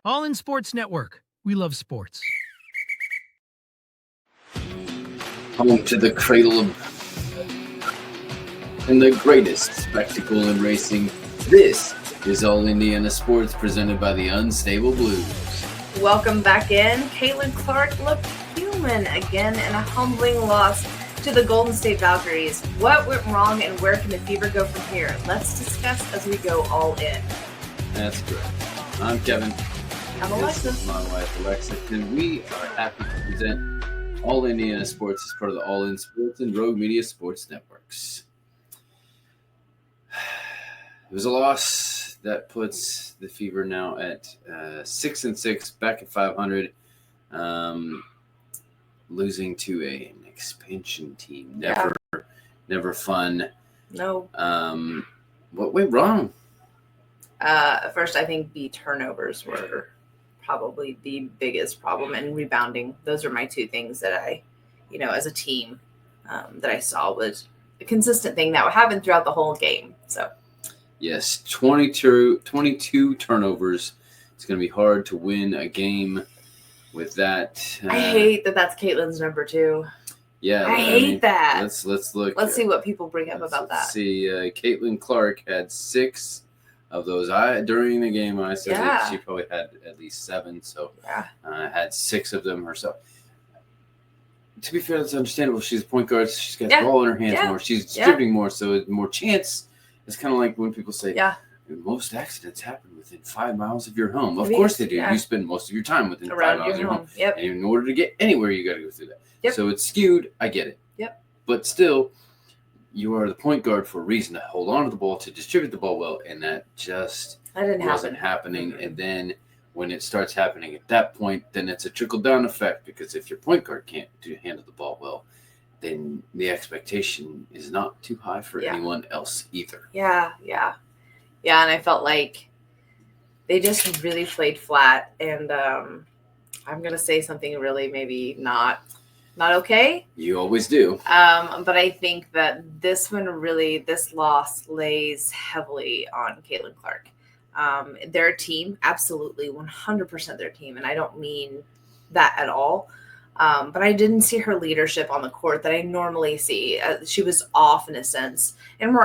All in Sports Network. We love sports. Home to the cradle and the greatest spectacle in racing. This is All Indiana Sports presented by the Unstable Blues. Welcome back in. Caitlin Clark looked human again in a humbling loss to the Golden State Valkyries. What went wrong and where can the Fever go from here? Let's discuss as we go all in. That's correct. I'm Kevin. I'm Alexis. This is my wife, Alexis, and we are happy to present All Indiana Sports as part of the All In Sports and Rogue Media Sports Networks. It was a loss that puts the Fever now at 6-6, back at 500, losing to an expansion team. Never fun. No. What went wrong? First, I think the turnovers were probably the biggest problem, and rebounding. Those are my two things that I, as a team, that I saw was a consistent thing that would happen throughout the whole game. So, yes, 22 turnovers. It's going to be hard to win a game with that. I hate that that's Caitlin's number 2. Yeah, I hate that. Let's look. Let's see what people bring up about that. Let's see. Caitlin Clark had 6 of those. During the game, I said that she probably had at least 7. So had 6 of them herself. To be fair, that's understandable. She's a point guard. So she's got the ball in her hands more. She's distributing more, so more chance. It's kind of like when people say, most accidents happen within 5 miles of your home. Of course they do. You spend most of your time within 5 miles of your home. Yep. And in order to get anywhere, you got to go through that. Yep. So it's skewed. I get it. Yep. But still, you are the point guard for a reason to hold on to the ball, to distribute the ball well, and that just wasn't happening. Mm-hmm. And then when it starts happening at that point, then it's a trickle-down effect, because if your point guard can't handle the ball well, then the expectation is not too high for anyone else either. Yeah, and I felt like they just really played flat, and I'm going to say something really maybe not okay. You always do. But I think that this loss lays heavily on Caitlin Clark. Their team, absolutely 100% their team, and I don't mean that at all. But I didn't see her leadership on the court that I normally see. She was off in a sense. And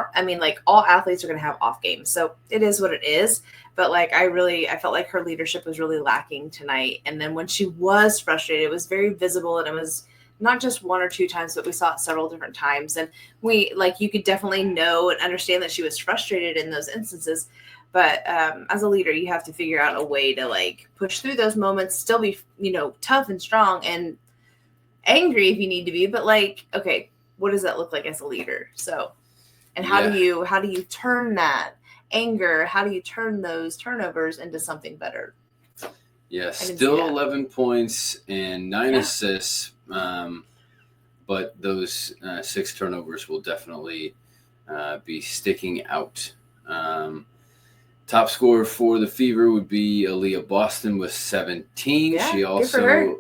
all athletes are going to have off games. So it is what it is. But I felt like her leadership was really lacking tonight. And then when she was frustrated, it was very visible, and it was not just 1 or 2 times, but we saw it several different times. And you could definitely know and understand that she was frustrated in those instances. But as a leader, you have to figure out a way to push through those moments, still be, tough and strong and angry if you need to be. But okay, what does that look like as a leader? So, and how do you turn that anger? How do you turn those turnovers into something better? Yeah, still 11 points and 9 assists. But those 6 turnovers will definitely be sticking out. Top scorer for the Fever would be Aaliyah Boston with 17. Yeah, she also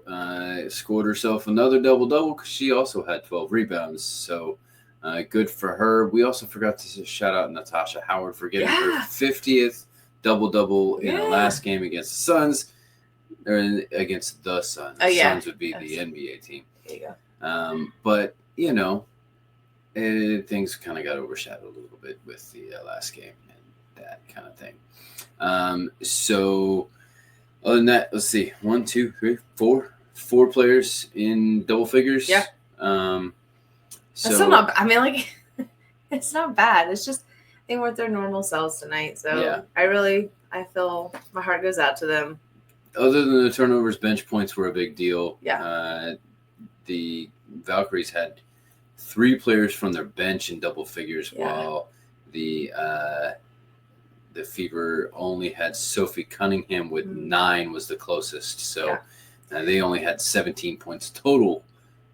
scored herself another double-double, because she also had 12 rebounds. So good for her. We also forgot to shout out Natasha Howard for getting her 50th double-double in the last game against the Suns. Or against the Suns. The Suns would be the NBA team. There you go. But, things kind of got overshadowed a little bit with the last game. That kind of thing. So other than that, let's see, 1, 2, 3, 4 players in double figures. Yeah. So it's still not. It's not bad. It's just they weren't their normal selves tonight. So I feel my heart goes out to them. Other than the turnovers, bench points were a big deal. Yeah. The Valkyries had 3 players from their bench in double figures, while the Fever only had Sophie Cunningham with 9 was the closest. So they only had 17 points total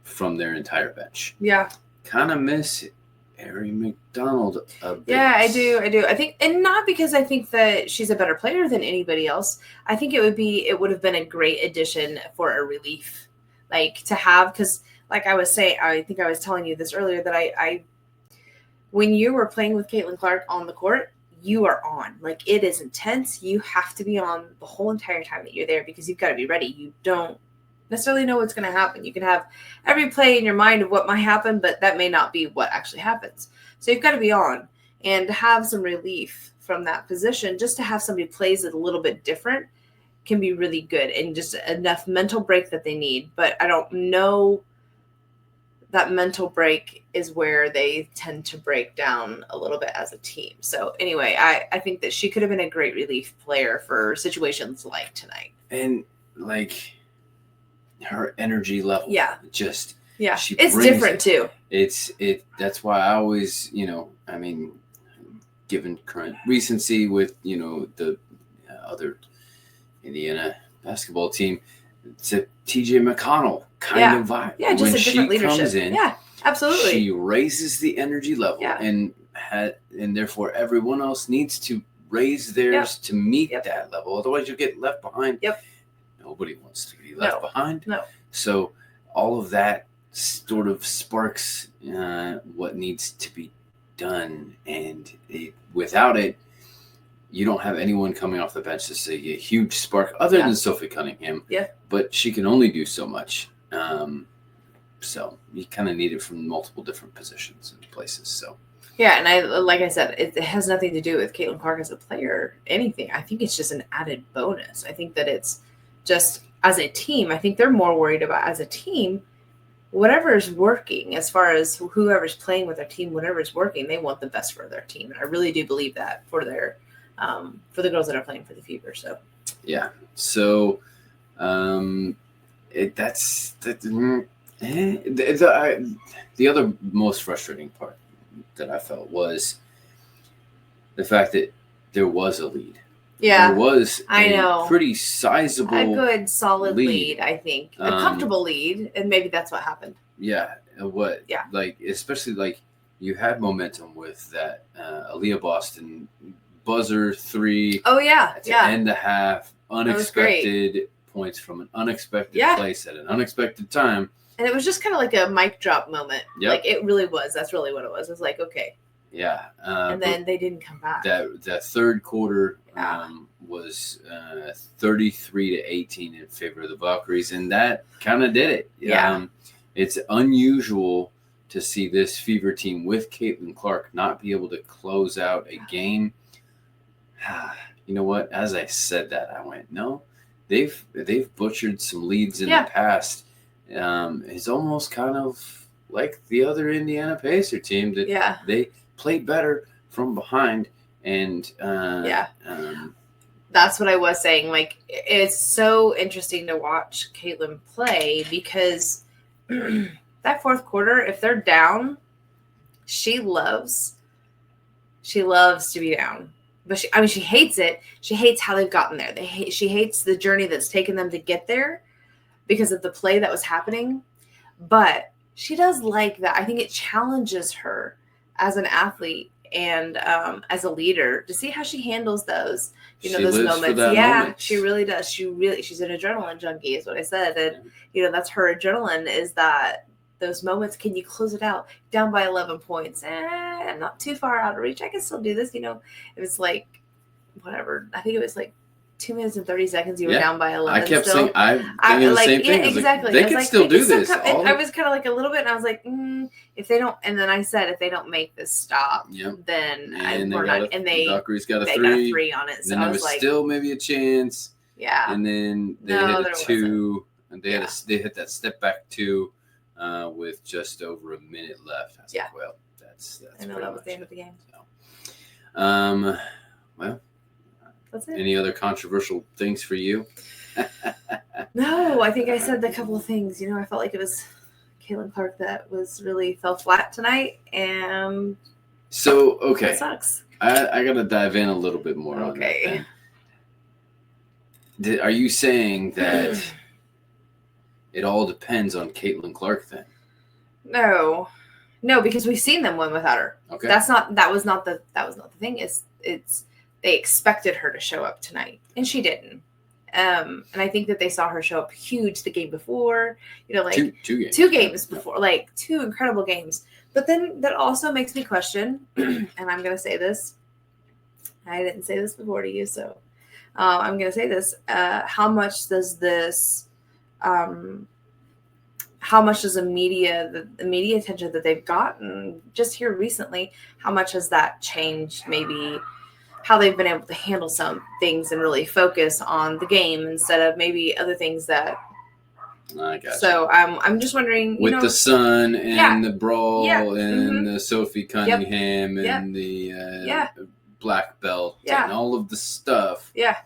from their entire bench. Yeah. Kind of miss Ari McDonald a bit. Yeah, I do. I think, and not because I think that she's a better player than anybody else. I think it would have been a great addition for a relief, to have, because I was saying, I think I was telling you this earlier, that I when you were playing with Caitlin Clark on the court, you are on. Like, it is intense. You have to be on the whole entire time that you're there because you've got to be ready. You don't necessarily know what's going to happen. You can have every play in your mind of what might happen, but that may not be what actually happens. So you've got to be on and to have some relief from that position. Just to have somebody plays it a little bit different can be really good and just enough mental break that they need. But I don't know, that mental break is where they tend to break down a little bit as a team. So anyway, I think that she could have been a great relief player for situations like tonight. And like her energy level. Yeah. Just. Yeah. It's different too. That's why I always, given current recency with, the other Indiana basketball team, it's a TJ McConnell kind of vibe. Yeah, just a different leadership. Comes in, yeah, absolutely. She raises the energy level, and therefore everyone else needs to raise theirs to meet that level. Otherwise, you'll get left behind. Yep. Nobody wants to be left behind. No. So all of that sort of sparks what needs to be done, and without it, you don't have anyone coming off the bench to say a huge spark other than Sophie Cunningham. Yeah. But she can only do so much. So you kind of need it from multiple different positions and places. So. Yeah, and like I said, it has nothing to do with Caitlin Clark as a player or anything. I think it's just an added bonus. I think that it's just as a team. I think they're more worried about as a team, whatever is working as far as whoever's playing with their team, whatever is working, they want the best for their team. And I really do believe that for the girls that are playing for the Fever. So yeah. So the other most frustrating part that I felt was the fact that there was a lead. Yeah, there was a pretty sizable, a good solid lead. I think a comfortable lead, and maybe that's what happened. Yeah, especially you had momentum with that Aaliyah Boston buzzer 3. Oh yeah, to end the half. Unexpected points from an unexpected place at an unexpected time. And it was just kind of like a mic drop moment. Yep. Like it really was. That's really what it was. It was like, okay. Yeah. And then they didn't come back. That third quarter was 33-18 in favor of the Valkyries, and that kind of did it. Yeah. It's unusual to see this Fever team with Caitlin Clark not be able to close out a game. You know what? As I said that, I went, no, they've butchered some leads in the past. It's almost kind of like the other Indiana Pacer team that they played better from behind. And that's what I was saying. Like, it's so interesting to watch Caitlin play because that fourth quarter, if they're down, she loves to be down. But she hates it. She hates how they've gotten there. She hates the journey that's taken them to get there because of the play that was happening. But she does like that. I think it challenges her as an athlete and as a leader to see how she handles those, those moments. Moment. She really does. She's an adrenaline junkie, is what I said. And, that's her adrenaline is that those moments. Can you close it out? Down by 11 points. I'm not too far out of reach. I can still do this. It was like, whatever. I think it was like 2 minutes and 30 seconds. You were down by 11. I kept saying, I'm thinking the same thing. Yeah, exactly. They can still do this. I was kind of like a little bit, and I was like, if they don't, and then I said, if they don't make this stop, then we're not. And the Valkyries got a 3. Got a 3 on it. So then there was still maybe a chance. Yeah. And then they hit a 2, and they hit that step back 2 with just over a minute left. I was like, well, that's I know that was the end of the game. So, well. That's it. Any other controversial things for you? No, I think I said a couple of things. I felt like it was Caitlin Clark that really fell flat tonight. And so, okay. That sucks. I got to dive in a little bit more on that. Are you saying that it all depends on Caitlin Clark then? No, because we've seen them win without her. Okay. That was not the thing. It's they expected her to show up tonight, and she didn't. And I think that they saw her show up huge the game before, two games before, like 2 incredible games. But then that also makes me question, and I'm going to say this, I didn't say this before to you, so I'm going to say this. How much does this, how much does the media attention that they've gotten just here recently, how much has that changed maybe how they've been able to handle some things and really focus on the game instead of maybe other things that. I got so I'm just wondering, with the Sun and the Brawl and mm-hmm. the Sophie Cunningham and the black belt and all of the stuff. Yeah.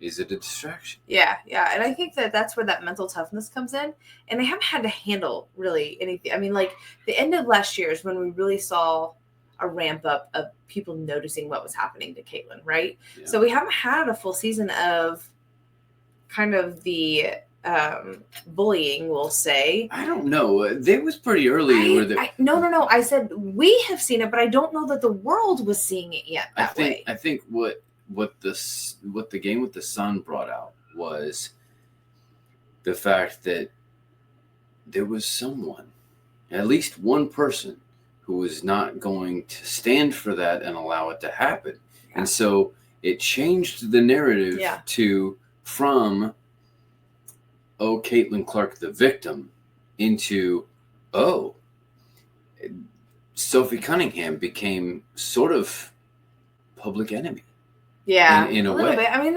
Is it a distraction? Yeah. And I think that's where that mental toughness comes in. And they haven't had to handle really anything. I mean, like the end of last year is when we really saw a ramp up of people noticing what was happening to Caitlin, right? Yeah. So we haven't had a full season of kind of the bullying, we'll say. I don't know. It was pretty early. No. I said we have seen it, but I don't know that the world was seeing it yet that way. I think what the game with the Sun brought out was the fact that there was someone, at least one person, who was not going to stand for that and allow it to happen. Yeah. And so it changed the narrative from Caitlin Clark, the victim, into, Sophie Cunningham became sort of public enemy. Yeah, in a little way. Bit. I mean,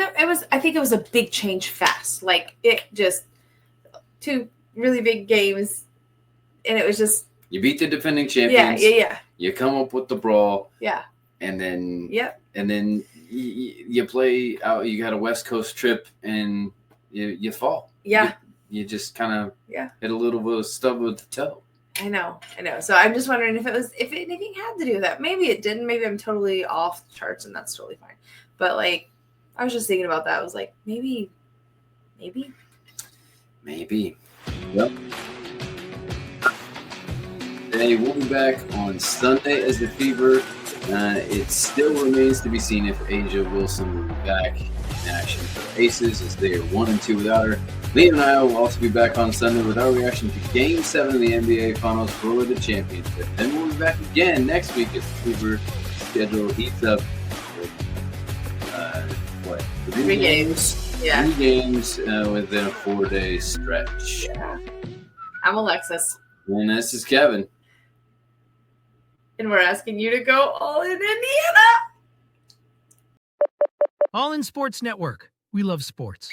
I think it was a big change fast. Like it just 2 really big games, and it was just. You beat the defending champions. Yeah. You come up with the Brawl. Yeah. And then. Yep. And then you play out. You got a West Coast trip, and you fall. Yeah. You just kind of hit a little bit of stub with the toe. I know. So I'm just wondering if anything had to do with that. Maybe it didn't. Maybe I'm totally off the charts, and that's totally fine. But like, I was just thinking about that. I was like, maybe. Yep. Today we'll be back on Sunday as the Fever. It still remains to be seen if Asia Wilson will be back in action for the Aces, as they are 1-2 without her. Liam and I will also be back on Sunday with our reaction to Game 7 of the NBA Finals for the championship. Then we'll be back again next week as the Fever schedule heats up. 3 games. Yeah. 3 games within a 4-day stretch. Yeah. I'm Alexis. And this is Kevin. And we're asking you to go all in Indiana. All in Sports Network. We love sports.